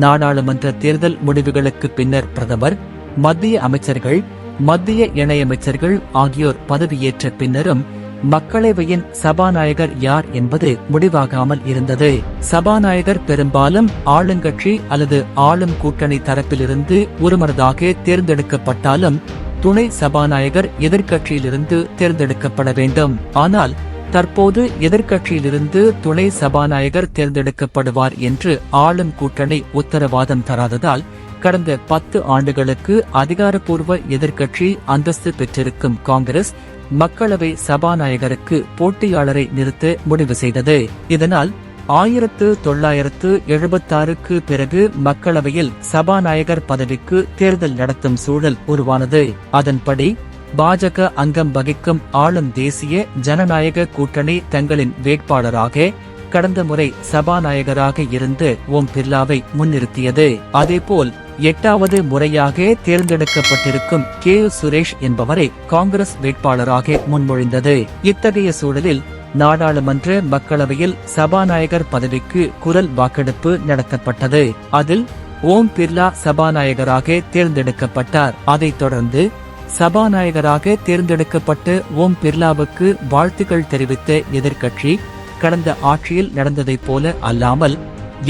நாடாளுமன்ற தேர்தல் முடிவுகளுக்கு பின்னர் பிரதமர், மத்திய அமைச்சர்கள், மத்திய இணையமைச்சர்கள் ஆகியோர் பதவியேற்ற பின்னரும் மக்களவையின் சபாநாயகர் யார் என்பது முடிவாகாமல் இருந்தது. சபாநாயகர் பெரும்பாலும் ஆளுங்கட்சி அல்லது ஆளும் கூட்டணி தரப்பிலிருந்து ஒருமனதாக தேர்ந்தெடுக்கப்பட்டாலும் துணை சபாநாயகர் எதிர்க்கட்சியிலிருந்து தேர்ந்தெடுக்கப்பட வேண்டும். ஆனால் தற்போது எதிர்க்கட்சியிலிருந்து துணை சபாநாயகர் தேர்ந்தெடுக்கப்படுவார் என்று ஆளும் கூட்டணி உத்தரவாதம் தராததால் கடந்த 10 ஆண்டுகளுக்கு அதிகாரப்பூர்வ எதிர்க்கட்சி அந்தஸ்து பெற்றிருக்கும் காங்கிரஸ் மக்களவை சபாநாயகருக்கு போட்டியாளரை நிறுத்த முடிவு செய்தது. இதனால் 1976க்கு பிறகு மக்களவையில் சபாநாயகர் பதவிக்கு தேர்தல் நடத்தும் சூழல் உருவானது. அதன்படி பாஜக அங்கம் வகிக்கும் ஆளும் தேசிய ஜனநாயக கூட்டணி தங்களின் வேட்பாளராக கடந்த முறை சபாநாயகராக இருந்து ஓம் பிர்லாவை முன்னிறுத்தியது. அதேபோல் 8வது முறையாக தேர்ந்தெடுக்கப்பட்டிருக்கும் கே. சுரேஷ் என்பவரை காங்கிரஸ் வேட்பாளராக முன்மொழிந்தது. இத்தகைய சூழலில் நாடாளுமன்ற மக்களவையில் சபாநாயகர் பதவிக்கு குரல் வாக்கெடுப்பு நடத்தப்பட்டது. அதில் ஓம் பிர்லா சபாநாயகராக தேர்ந்தெடுக்கப்பட்டார். அதைத் தொடர்ந்து சபாநாயகராக தேர்ந்தெடுக்கப்பட்ட ஓம் பிர்லாவுக்கு வாழ்த்துக்கள் தெரிவித்த எதிர்க்கட்சி கடந்த ஆட்சியில் நடந்ததைப் போல அல்லாமல்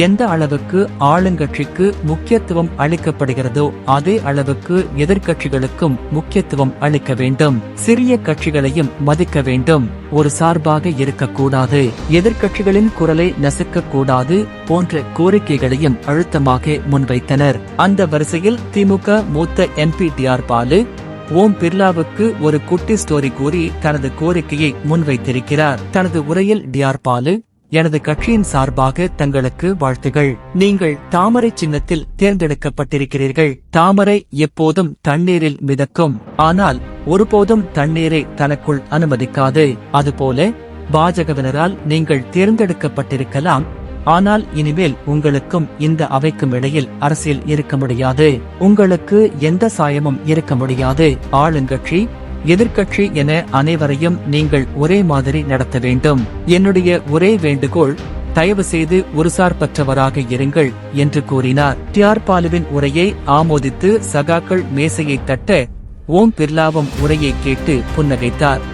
எந்த அளவுக்கு ஆளுங்கட்சிக்கு முக்கியத்துவம் அளிக்கப்படுகிறதோ அதே அளவுக்கு எதிர்க்கட்சிகளுக்கும் முக்கியத்துவம் அளிக்க வேண்டும். சிறிய கட்சிகளையும் மதிக்க வேண்டும். ஒரு சார்பாக இருக்கக்கூடாது. எதிர்க்கட்சிகளின் குரலை நசுக்கக்கூடாது போன்ற கோரிக்கைகளையும் அழுத்தமாக முன்வைத்தனர். அந்த வரிசையில் திமுக மூத்த MP டிஆர் பாலு ஓம் பிர்லாவுக்கு ஒரு குட்டி ஸ்டோரி கூறி தனது கோரிக்கையை முன்வைத்திருக்கிறார். தனது உரையில் டிஆர் பாலு, எனது கட்சியின் சார்பாக தங்களுக்கு வாழ்த்துகள். நீங்கள் தாமரை சின்னத்தில் தேர்ந்தெடுக்கப்பட்டிருக்கிறீர்கள். தாமரை எப்போதும் தண்ணீரில் மிதக்கும், ஆனால் ஒருபோதும் தண்ணீரை தனக்குள் அனுமதிக்காது. அதுபோல பாஜகவினரால் நீங்கள் தேர்ந்தெடுக்கப்பட்டிருக்கலாம், ஆனால் இனிமேல் உங்களுக்கும் இந்த அவைக்கும் இடையில் அரசியல் இருக்க முடியாது. உங்களுக்கு எந்த சாயமும் இருக்க முடியாது. ஆளுங்கட்சி எதிர்க்கட்சி என அனைவரையும் நீங்கள் ஒரே மாதிரி நடத்த வேண்டும். என்னுடைய ஒரே வேண்டுகோள், தயவு செய்து ஒருசார்பற்றவராக இருங்கள் என்று கூறினார். டிஆர் பாலுவின் உரையை ஆமோதித்து சகாக்கள் மேசையை தட்ட ஓம் பிர்லாவும் உரையை கேட்டு புன்னகைத்தார்.